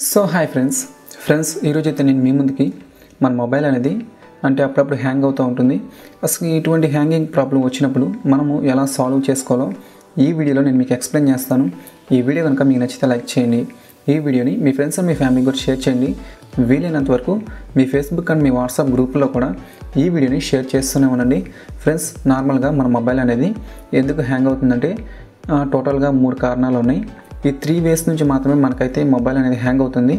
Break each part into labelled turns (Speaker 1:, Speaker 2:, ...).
Speaker 1: So hi friends ఈరోజు అయితే నేను మీ ముందుకి మన మొబైల్ అనేది అంటే అప్పుడప్పుడు హ్యాంగ్ అవుతూ ఉంటుంది. అసలు ఇటువంటి హ్యాంగింగ్ ప్రాబ్లం వచ్చినప్పుడు మనము ఎలా సాల్వ్ చేసుకోవాలో ఈ వీడియోలో నేను మీకు ఎక్స్ప్లెయిన్ చేస్తాను. ఈ వీడియో కనుక మీకు నచ్చితే లైక్ చేయండి. ఈ వీడియోని మీ ఫ్రెండ్స్ అండ్ మీ ఫ్యామిలీ కూడా షేర్ చేయండి. వీలైనంత వరకు మీ ఫేస్బుక్ అండ్ మీ వాట్సాప్ గ్రూప్లో కూడా ఈ వీడియోని షేర్ చేస్తూనే ఉండండి. ఫ్రెండ్స్, నార్మల్గా మన మొబైల్ అనేది ఎందుకు హ్యాంగ్ అవుతుందంటే టోటల్గా 3 కారణాలు ఉన్నాయి. ఈ 3 వేస్ నుంచి మాత్రమే మనకైతే మొబైల్ అనేది హ్యాంగ్ అవుతుంది.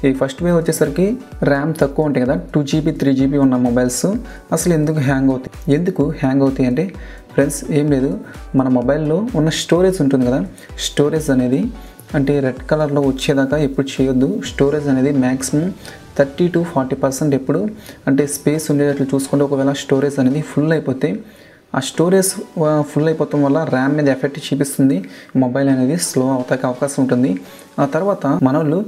Speaker 1: ఈ ఫస్ట్ వే వచ్చేసరికి ర్యామ్ తక్కువ ఉంటాయి కదా, 2GB 3GB ఉన్న మొబైల్స్ అసలు ఎందుకు హ్యాంగ్ అవుతాయి అంటే ఫ్రెండ్స్ ఏం లేదు, మన మొబైల్లో ఉన్న స్టోరేజ్ ఉంటుంది కదా, స్టోరేజ్ అనేది అంటే రెడ్ కలర్లో వచ్చేదాకా ఎప్పుడు చేయొద్దు. స్టోరేజ్ అనేది మ్యాక్సిమం 30 to 40% ఎప్పుడు అంటే స్పేస్ ఉండేటట్లు చూసుకుంటే, ఒకవేళ స్టోరేజ్ అనేది ఫుల్ అయిపోతే ఆ స్టోరేజ్ ఫుల్ అయిపోవడం వల్ల ర్యామ్ మీద ఎఫెక్ట్ చూపిస్తుంది, మొబైల్ అనేది స్లో అవుతానికి అవకాశం ఉంటుంది. ఆ తర్వాత మనోళ్ళు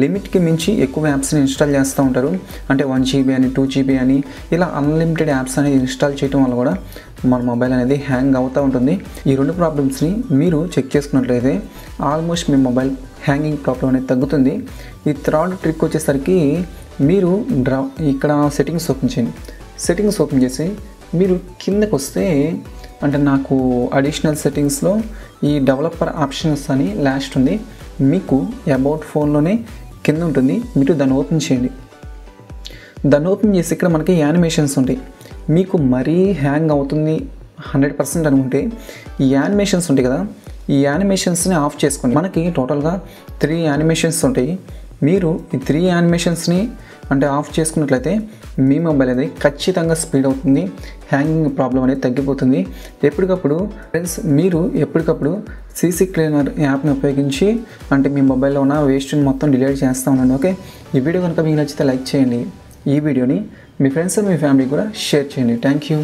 Speaker 1: లిమిట్కి మించి ఎక్కువ యాప్స్ని ఇన్స్టాల్ చేస్తూ ఉంటారు. అంటే 1GB అని 2GB అని ఇలా అన్లిమిటెడ్ యాప్స్ అనేది ఇన్స్టాల్ చేయడం వల్ల కూడా మన మొబైల్ అనేది హ్యాంగ్ అవుతూ ఉంటుంది. ఈ 2 ప్రాబ్లమ్స్ని మీరు చెక్ చేసుకున్నట్లయితే ఆల్మోస్ట్ మీ మొబైల్ హ్యాంగింగ్ ప్రాబ్లం అనేది తగ్గుతుంది. ఈ థర్డ్ ట్రిక్ వచ్చేసరికి మీరు ఇక్కడ సెట్టింగ్స్ ఓపెన్ చేసి మీరు కిందకు వస్తే అంటే నాకు అడిషనల్ సెట్టింగ్స్లో ఈ డెవలపర్ ఆప్షన్స్ అని లాస్ట్ ఉంది, మీకు అబౌట్ ఫోన్లోనే కింద ఉంటుంది. మీరు దాన్ని ఓపెన్ చేయండి. దాన్ని ఓపెన్ చేసి ఇక్కడ మనకి యానిమేషన్స్ ఉంటాయి. మీకు మరీ హ్యాంగ్ అవుతుంది 100% అనుకుంటే ఈ యానిమేషన్స్ ఉంటాయి కదా, ఈ యానిమేషన్స్ని ఆఫ్ చేసుకోండి. మనకి టోటల్గా 3 యానిమేషన్స్ ఉంటాయి. మీరు ఈ 3 యానిమేషన్స్ని అంటే ఆఫ్ చేసుకున్నట్లయితే మీ మొబైల్ అనేది ఖచ్చితంగా స్పీడ్ అవుతుంది, హ్యాంగింగ్ ప్రాబ్లం అనేది తగ్గిపోతుంది. ఎప్పటికప్పుడు ఫ్రెండ్స్ మీరు సీసీ క్లీనర్ యాప్ని ఉపయోగించి అంటే మీ మొబైల్లో ఉన్న వేస్ట్ని మొత్తం డిలీట్ చేస్తూ ఉండండి. ఓకే, ఈ వీడియో కనుక మీకు నచ్చితే లైక్ చేయండి. ఈ వీడియోని మీ ఫ్రెండ్స్ అండ్ మీ ఫ్యామిలీ కూడా షేర్ చేయండి. Thank you.